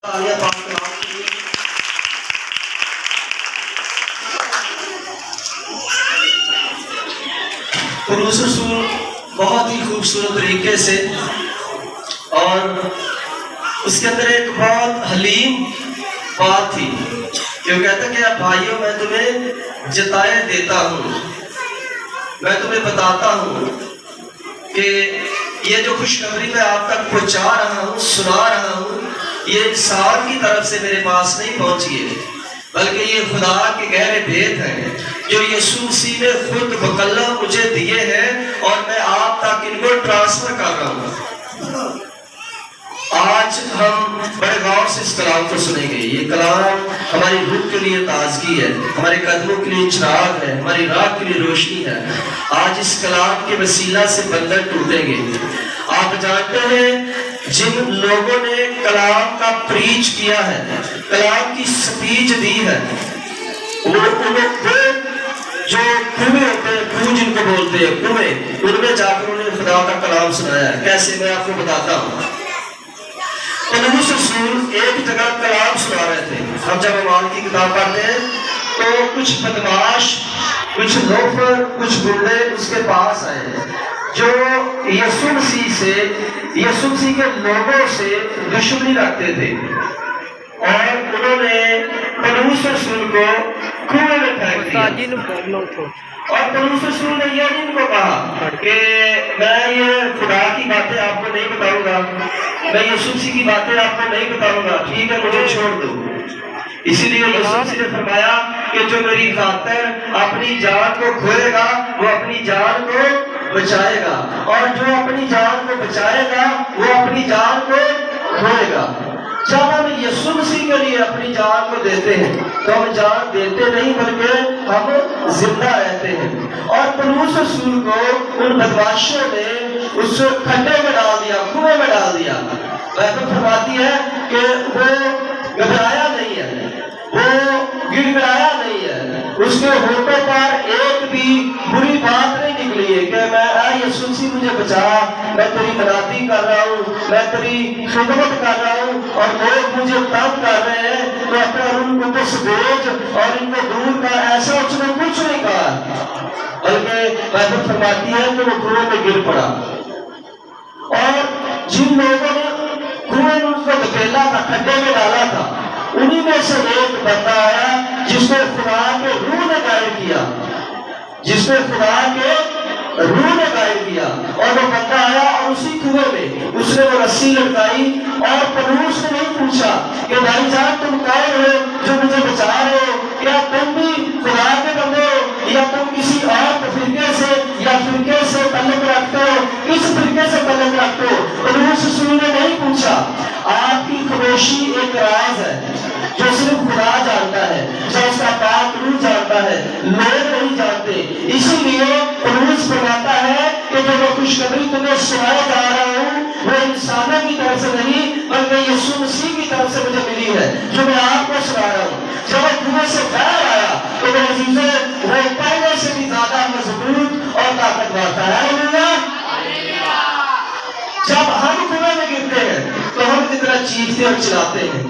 قدوس رسول بہت ہی خوبصورت طریقے سے، اور اس کے اندر ایک بہت حلیم بات تھی کہ وہ کہتا کہ بھائیوں میں تمہیں جتائے دیتا ہوں، میں تمہیں بتاتا ہوں کہ یہ جو خوشخبری میں آپ تک پہنچا رہا ہوں، سنا رہا ہوں، یہ انسان کی طرف سے میرے پاس نہیں پہنچی ہے، بلکہ یہ خدا کے گہرے بھید ہیں جو یسوع مسیح نے خود بکلہ مجھے دیے ہیں، اور میں آپ تک ان کو ٹرانسفر کر رہا ہوں۔ آج ہم بڑے غور سے اس کلام کو سنیں گے۔ یہ کلام ہماری روح کے لیے تازگی ہے، ہمارے قدموں کے لیے چراغ ہے، ہماری راہ کے لیے روشنی ہے۔ آج اس کلام کے وسیلہ سے بندھن ٹوٹیں گے۔ آپ جانتے ہیں جن لوگوں نے کلام کا پریچ کیا ہے، کلام کی سپیچ دی ہے، وہ جو کنویں ہوتے ہیں، کنویں جن کو بولتے ہیں، کنویں، ان میں جا کر انہیں خدا کا کلام سنایا ہے۔ کیسے؟ میں آپ کو بتاتا ہوں۔ قدوس رسول ایک جگہ کلام سنا رہے تھے۔ ہم جب اعمال کی کتاب پڑھتے ہیں تو کچھ بدماش، کچھ لوفر، کچھ گنڈے اس کے پاس آئے جو یسوع مسیح کے لوگوں سے دشمنی رکھتے تھے، اور انہوں نے قدوس رسول کو کنویں میں پھینک دیا۔ اور قدوس رسول نے یہ ان کو کہا کہ میں یہ خدا کی باتیں آپ کو نہیں بتاؤں گا، میں یسوع مسیح کی باتیں آپ کو نہیں بتاؤں گا، ٹھیک ہے مجھے چھوڑ دو۔ اسی لیے یسوع مسیح نے فرمایا کہ جو میری خاطر اپنی جان کو کھوئے گا وہ اپنی جان کو بچائے گا، اور جو اپنی جان کو بچائے گا وہ اپنی جان کو کھوئے گا۔ جب ہم یسوع مسیح کے لیے اپنی جان کو دیتے ہیں تو ہم جان دیتے نہیں بلکہ ہم زندہ رہتے ہیں۔ اور قدوس رسول کو ان بدماشوں نے اس کھڈے میں ڈال دیا، کنویں میں ڈال دیا۔ بائبل فرماتی ہے کہ وہ گھبرایا نہیں ہے، وہ گڑ گڑایا نہیں ہے، اس کے ہونٹوں پر ایک بھی بری بات نہیں نکلی ہے کہ میں اے یسوع مسیح مجھے بچا، میں تیری منادی کر رہا ہوں، میں تیری خدمت کر رہا ہوں اور لوگ مجھے تنگ کر رہے ہیں تو اپنا روح قدس بھیج اور ان کو دور کر۔ ایسا اس نے کچھ نہیں کہا، بلکہ بائبل فرماتی ہے کہ وہ کنویں میں گر پڑا۔ اور جن لوگوں نے کنویں میں اس کو دھکیلا تھا، کھڈے میں ڈالا تھا، انہی میں سے ایک بندہ آیا جس کو خدا کے روح نے گائیڈ کیا، جس کو خدا کے روح نے گائیڈ کیا، اور وہ بندہ آیا اور اسی کنویں میں اس نے وہ رسی لٹکائی، اور قدوس نے نہیں پوچھا کہ بھائی جان تم کون ہو جو مجھے بچا رہے ہو، کیا تم بھی خدا کے بندے ہو یا تم کسی اور فرقے سے یا فرقے سے تعلق رکھتے ہو، کس فرقے سے تعلق رکھتے ہو؟ قدوس رسول نے نہیں پوچھا۔ آپ کی خاموشی ایک راز ہے جو صرف خدا جانتا ہے، جو اس کا پاک روح جانتا ہے، لوگ نہیں جانتے۔ اسی لیے قدوس فرماتا ہے کہ جو میں خوشخبری تمہیں سنایا جا رہا ہوں وہ انسانوں کی طرف سے نہیں بلکہ یسوع مسیح کی طرف سے مجھے ملی ہے، جو میں آپ کو سنا رہا ہوں۔ جب وہ کنویں سے باہر آیا تو میرے عزیزوں وہ پہلے سے بھی زیادہ مضبوط اور طاقتور تھا۔ ہاللیلویہ! جب ہم کنویں میں گرتے ہیں تو ہم کتنا چیختے اور چلاتے ہیں۔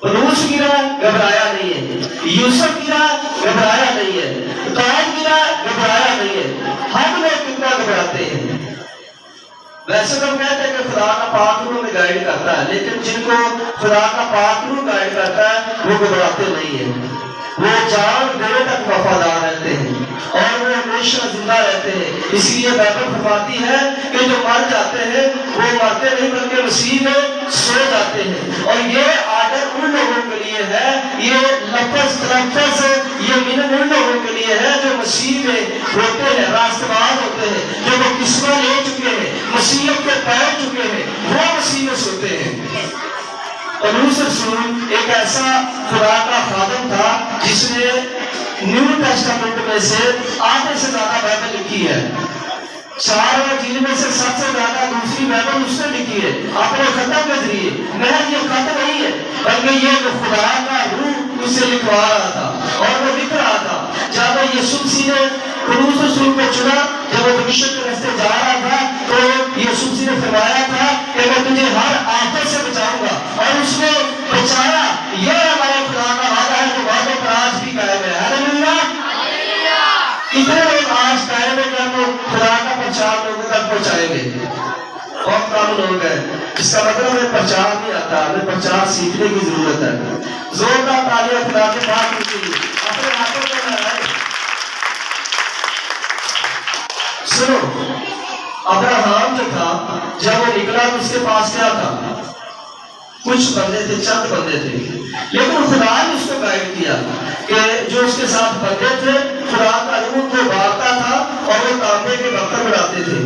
قدوس گرا گھبرایا نہیں ہے، یوسف گرا گھبرایا نہیں ہے، داؤد گرا گھبرایا نہیں ہے۔ ہم لوگ کتنا گھبراتے ہیں۔ ویسے تو کہتے ہیں کہ خدا کا پاک روح میں گائیڈ کرتا ہے، لیکن جن کو خدا کا پاک روح گائیڈ کرتا ہے وہ گھبراتے نہیں ہیں، وہ جان دینے تک وفادار رہتے ہیں اور وہ ہمیشہ زندہ رہتے ہیں۔ اس لیے بائبل فرماتی ہے کہ جو مر جاتے ہیں وہ مرتے نہیں بلکہ مسیح میں سو جاتے ہیں۔ اور یہ آڈر ان لوگوں کے لیے ہے، یہ لفظ تلفظ، یہ منن ان لوگوں کے لیے ہے جو مسیح میں ہوتے ہیں، راست باز ہوتے ہیں، جو وہ قسمہ لے چکے ہیں، مسیحیت کے پیر چکے ہیں، وہ مسیح میں سوتے ہیں۔ قدوس رسول ایک ایسا خدا کا خادم تھا جس نے نیو ٹیسٹامنٹ میں سے آدھے سے زیادہ بائبل لکھی ہے۔ 4 انجیل میں سے سب سے زیادہ دوسری بائبل اس نے لکھی ہے اپنے خطوں کے ذریعے۔ محض یہ خط نہیں ہے بلکہ یہ جو خدا کا روح اسے لکھوا رہا تھا اور وہ لکھ رہا تھا۔ جب یسوع مسیح نے قدوس رسول کو چنا، جب وہ دمشق کے راستے جا رہا تھا تو یسوع مسیح نے فرمایا تھا کہ میں تجھے ہر آفت سے بچاؤں گا اور اس نے بچایا، یہ ہمارے خدا کا وعدہ ہے جو وعدوں پر آج بھی قائم ہے۔ ہاللیلویا۔ کتنے لوگ آج قائم ہے کہ ہم خدا کا پرچار لوگوں تک پہنچائیں گے؟ بہت کم لوگ ہیں۔ اس کا مطلب ہمیں پرچار نہیں آتا، ہمیں پرچار سیکھنے کی ضرورت ہے۔ زوردار تالیاں خدا کے پاس ہوتی ہیں، اپنے ہاتھوں میں لگائیں۔ سنو، ابراہم جو تھا جب وہ نکلا تو اس کے پاس کیا تھا؟ کچھ بندے تھے، چند بندے تھے، لیکن خدا نے اس کو گائیڈ کیا کہ جو اس کے ساتھ بندے تھے خدا کا روح کو بانٹتا تھا اور وہ تانبے کے برتن بناتے تھے۔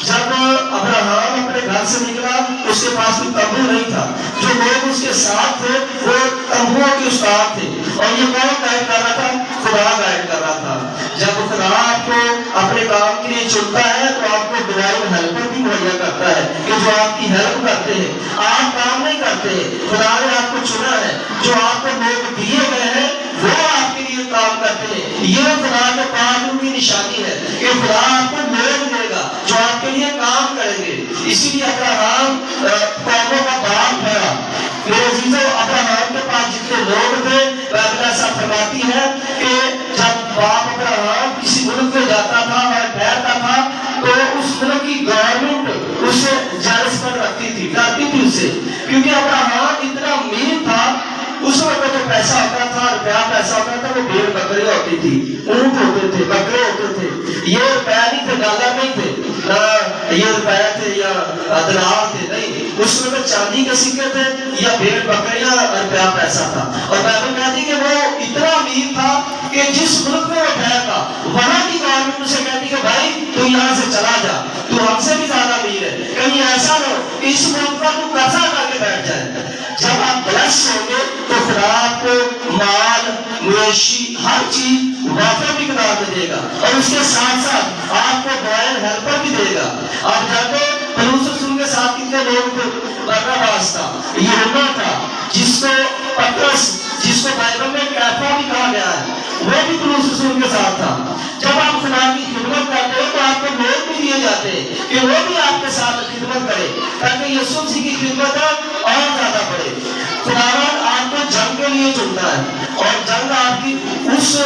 جب ابراہم اپنے گھر سے نکلا اس کے پاس کوئی تمبو نہیں تھا، جو لوگ اس کے ساتھ تھے وہ تمبوؤں کے استاد تھے، اور یہ کون گائیڈ کر رہا تھا؟ خدا گائیڈ کر رہا تھا۔ جب خدا آپ کو اپنے کام کے لیے چنتا ہے تو آپ کو ڈیوائن ہیلپر بھی مہیا کرتا ہے کہ جو آپ کی ہیلپ کرتے ہیں۔ آپ کام نہیں کرتے، خدا نے آپ کو چنا ہے، جو آپ کو لوگ دیے گئے ہیں وہ آپ کے لیے کام کرتے ہیں۔ یہ خدا کے پاک کی نشانی ہے کہ خدا آپ کو لوگ دے گا جو آپ کے لیے کام کریں گے۔ اسی لیے ابراہم قوموں کا باپ ہے۔ میرے عزیزو، ابراہم کے پاس جتنے لوگ تھے بائبل ایسا فرماتی ہے کہ جب باپ ابراہم کسی ملک میں جاتا تھا اور ٹھہرتا تھا تو اس ملک کی گورنمنٹ اسے جائز پر رکھتی تھی، ڈرتی تھی اسے، کیونکہ ابراہم اتنا امیر تھا۔ اس وقت جو پیسہ ہوتا تھا، روپیہ پیسہ ہوتا تھا، وہ بھیڑ بکریاں ہوتی تھی، اونٹ ہوتے تھے، بکرے ہوتے تھے۔ یہ روپیہ نہیں تھے، ڈالر نہیں تھے، نہ یہ روپیہ تھے یا دینار تھے، نہیں، اس وقت چاندی کے سکے تھے یا بھیڑ بکریاں روپیہ پیسہ تھا۔ اور بائبل کہتی ہے کہ وہ اتنا امیر تھا کہ جس ملک میں وہ ٹھہرتا وہاں کی گورنمنٹ اسے کہتی کہ بھائی تو یہاں سے چلا جا، تو ہم سے بھی زیادہ امیر ہے، کہیں ایسا نہ ہو اس ملک کا تو قرضہ کر کے بیٹھ جائے۔ جب آپ بلس ہوں گے تو خدا آپ کو مال، مویشی، ہر چیز وافر بھی قرار میں دے گا، اور اس کے ساتھ ساتھ آپ کو ڈیوائن ہیلپر بھی دے گا۔ آپ جانتے ہیں پولس رسول کے ساتھ کتنے لوگ تھے؟ برناباس تھا، یوحنا تھا، جس کو پترس، جس کو بائبل میں کیفا بھی کہا گیا ہے، وہ بھی پولس رسول کے ساتھ تھا۔ جب آپ خدا کی خدمت کرتے ہیں تو آپ کو لوگ بھی دیے جاتے ہیں کہ وہ بھی آپ کے ساتھ خدمت کرے تاکہ یسوع مسیح کی خدمت اور زیادہ بڑھے۔ خداوند آپ کو جنگ کے لیے چنتا ہے، اور جنگ آپ کی اس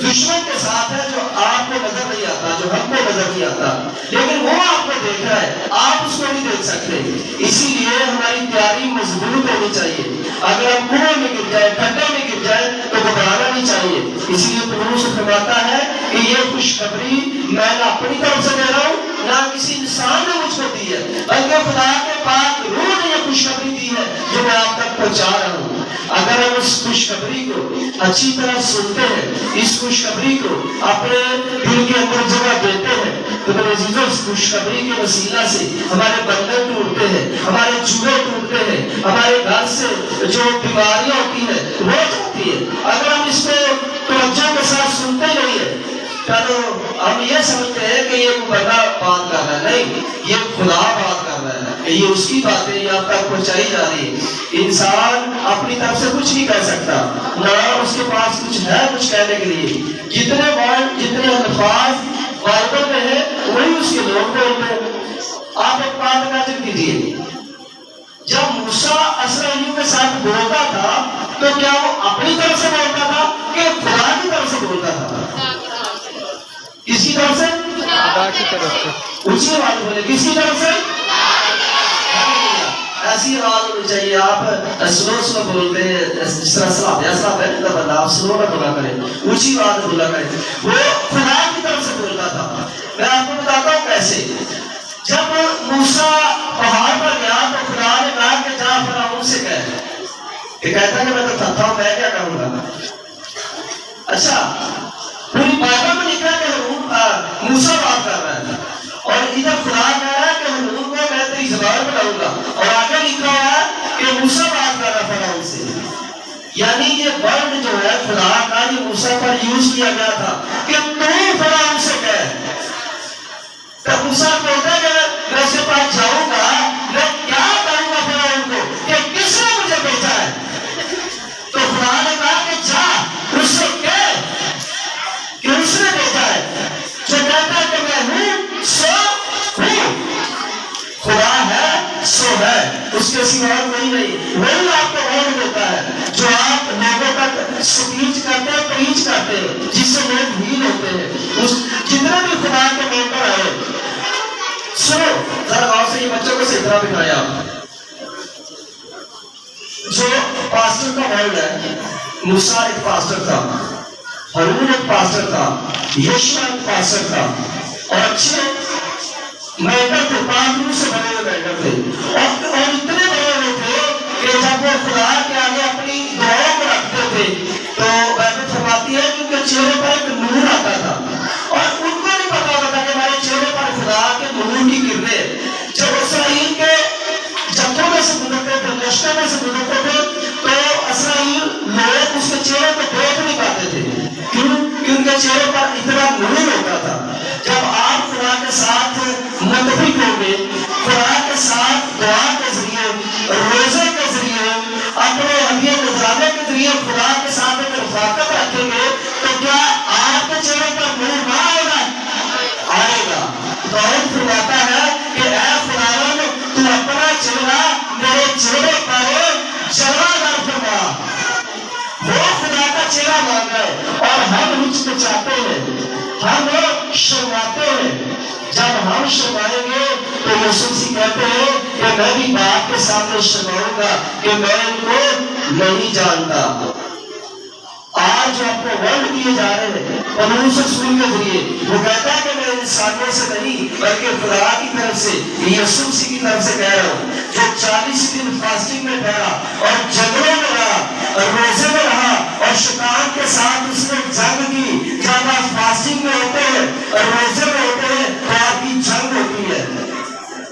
دشمن کے ساتھ ہے جو آپ کو نظر نہیں آتا، جو ہم کو نظر نہیں آتا، لیکن وہ آپ کو دیکھ رہا ہے، آپ اس کو نہیں دیکھ سکتے۔ اسی لیے ہماری تیاری مضبوط ہونی چاہیے۔ اگر ہم کنویں میں گر جائے، کھڈے میں گر جائے تو گھبرانا نہیں چاہیے۔ اسی لیے پولس فرماتا ہے کہ یہ خوشخبری میں نہ اپنی طرف سے دے رہا ہوں، نہ کسی انسان نے مجھ کو دی ہے، بلکہ خدا کے پاک روح نے یہ خوشخبری دی ہے جو میں آپ تک پہنچا رہا ہوں۔ اگر ہم اس خوشخبری کو اچھی طرح سنتے ہیں، اس خوشخبری کو اپنے دل کے اندر جگہ دیتے ہیں، تو میرے عزیزوں اس خوشخبری کے وسیلہ سے ہمارے بندھن ٹوٹتے ہیں، ہمارے جوڑے ٹوٹتے ہیں، ہمارے گھر سے جو بیماریاں ہوتی ہیں وہ جاتی ہے۔ اگر ہم اس کو توجہ کے ساتھ سنتے نہیں ہیں تو ہم یہ سمجھتے ہیں کہ یہ بندہ بات کر رہا ہے، نہیں، یہ خدا بات کر رہا ہے کہ یہ اس کی باتیں یہاں تک پہنچائی جا رہی ہے۔ انسان اپنی طرف سے کچھ نہیں کہہ سکتا، نہ اس کے پاس کچھ ہے کچھ کہنے کے لیے۔ جتنے ورڈ، جتنے الفاظ بائبل میں ہیں وہی اس کے لوگ بولتے ہیں۔ آپ ایک بات امیجن کیجیے، جب موسیٰ اسرائیلیوں کے ساتھ بولتا تھا تو کیا وہ اپنی طرف سے بولتا تھا کہ خدا کی طرف سے بولتا تھا؟ کس کی طرف سے؟ خدا کی طرف سے۔ اونچی آواز بولے، کس کی طرف سے؟ ایسی آواز ہونی چاہیے۔ آپ سلو بولتے ہیں، جس طرح سلام ہے نا بندہ، آپ سلو نہ بولا کریں، اونچی آواز بولا کریں۔ وہ خدا کی طرف سے بولتا تھا۔ میں آپ کو بتاتا ہوں کیسے۔ جب موسیٰ پہاڑ پر گیا تو خدا نے کہا کہ جا فرعون سے کہہ، یہ کہتا ہے کہ میں تو تھکا ہوں، میں کیا کروں گا؟ اچھا، پوری بائبل میں لکھا ہے کہ موسیٰ بات کر رہا ہے، اور ادھر خدا کہہ رہا ہے کہ ہارون کو میں تیری زبان پہ لاؤں گا، اور آگے لکھا ہوا ہے کہ موسیٰ بات کر رہا فرعون سے۔ یعنی یہ ورڈ جو ہے خدا کا، یہ موسیٰ پر یوز کیا گیا تھا کہ تو فرعون سے کہہ۔ تب موسیٰ بولتا ہے کہ میں اس کے پاس جاؤں گا، میں کیا کہوں گا فرعون کو کہ کس نے مجھے بھیجا ہے؟ تو خدا نے کہا کہ جا اس سے کہہ کہ اس نے بھیجا ہے، جو کہتا ہے کہ میں ہوں سو ہوں۔ خدا ہے سو ہے، اس کے سوا کوئی نہیں، وہ خطرہ بٹھایا جو پاسٹر کا ورڈ ہے. موسیٰ ایک پاسٹر تھا, ہارون ایک پاسٹر تھا, یشوع ایک پاسٹر تھا, اور اچھے مینٹر تھے, پاک روح سے بنے ہوئے مینٹر تھے, اور اتنے بڑے ہوئے تھے کہ جب وہ خدا کے آگے اپنی دعاؤں کو رکھتے تھے تو بائبل فرماتی ہے کہ ان کے چہرے پر ایک نور آتا تھا, اور ان کو نہیں پتا ہوتا تھا کہ ہمارے چہرے پر خدا کے نور کی کرنیں جب اسرائیل کے جبوں میں سے گزرتے تھے, لشکر میں سے گزرتے تھے, تو اسرائیل لوگ اس کے چہرے کو دیکھ نہیں پاتے تھے. کیوں؟ کہ ان کے چہرے پر اتنا نور ہوتا تھا. جب آپ خدا کے ساتھ متفق ہوں گے, خدا کے ساتھ دعا کے ذریعے, روزے کے ذریعے, اپنے ہدیے گزارنے کے ذریعے خدا کے ساتھ ایک رفاقت رکھیں گے, تو کیا آپ کے چہرے پر نور نہ آئے گا؟ آئے گا. داؤد فرماتا ہے کہ اے خداوند تو اپنا چہرہ میرے چہرے پر جلوہ گر فرما. وہ خدا کا چہرہ مانگ رہے اور ہم ہچکچاتے ہیں, ہم شرماتے ہیں. جب ہم شرمائیں گے تو یسوع مسیح کہتے ہیں کہ میں بھی باپ کے سامنے شرماؤں گا کہ میں ان کو نہیں جانتا. آج جو آپ کو ورڈ دیے جا رہے ہیں پولس رسول کے ذریعے, وہ کہتا ہے کہ میں انسانوں سے نہیں بلکہ خدا کی طرف سے, یسوع مسیح کی طرف سے کہہ رہا ہوں, جو 40 دن فاسٹنگ میں ٹھہرا اور جنگلوں میں رہا, روزے میں رہا, اور شیطان کے ساتھ اس نے جنگ کی. جب آپ فاسٹنگ میں ہوتے ہیں اور روزے میں ہوتے ہیں تو آپ کی جنگ ہوتی ہے.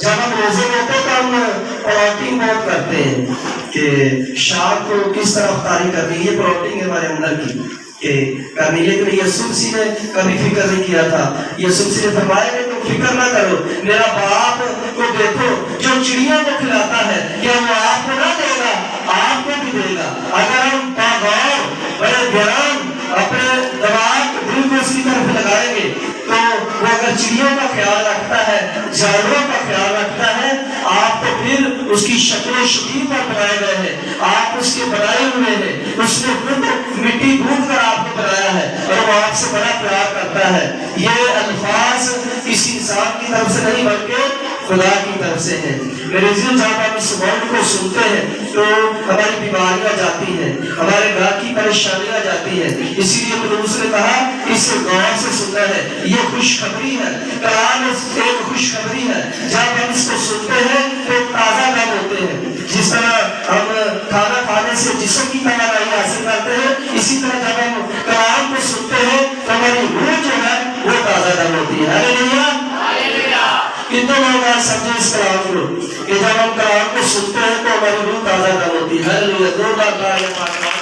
جب ہم روزے میں ہوتے ہیں تو ہم پلاٹنگ بہت کرتے ہیں کہ شام کو کس طرح افطاری کرنی ہے, یہ پلاٹنگ ہے ہمارے اندر کی کہ کرنی. لیکن یسوع مسیح نے کبھی فکر نہیں کیا تھا. یسوع مسیح نے فرمایا کہ تم فکر نہ کرو, میرا باپ کو دیکھو جو چڑیوں کو کھلاتا ہے, کیا وہ آپ کو نہ دے گا؟ آپ کو بھی دے گا. اگر ہم باغور بڑے دھیان اپنے دماغ دل کو اس کی طرف لگائیں گے تو وہ اگر چڑیوں کا خیال رکھتا ہے, جانوروں کا خیال رکھتا ہے, آپ تو پھر اس کی شکل و شکل پر بنائے گئے ہیں, آپ اس کے بنائے ہوئے ہیں. اس نے خود مٹی ڈھونڈ کر آپ کو بنایا ہے اور وہ آپ سے بڑا پیار کرتا ہے. یہ الفاظ کسی انسان کی طرف سے نہیں بلکہ خدا کی طرف سے ہے. میرے عزیز, جب ہم اس ورڈ کو سنتے ہیں تو ہماری بیماریاں جاتی ہیں, ہمارے گھر کی پریشانیاں جاتی ہیں. اسی لیے پولس نے کہا اسے غور سے سننا ہے. یہ خوشخبری ہے, کلام ایک خوشخبری ہے. جب ہم اس کو سنتے ہیں تو تازہ دم ہوتے ہیں. جس طرح ہم کھانا کھانے سے جسم کی توانائی حاصل کرتے ہیں, اسی طرح جب ہم کلام کو سنتے ہیں تو ہماری روح جو ہے وہ تازہ دم ہوتی ہے. ہاللیلویا. کتنے لوگ آج سمجھے اس کلام کو کہ جب ہم کلام کو سنتے ہیں تو ہماری روح تازہ دم ہوتی ہے. ہاللیلویا. 2 بار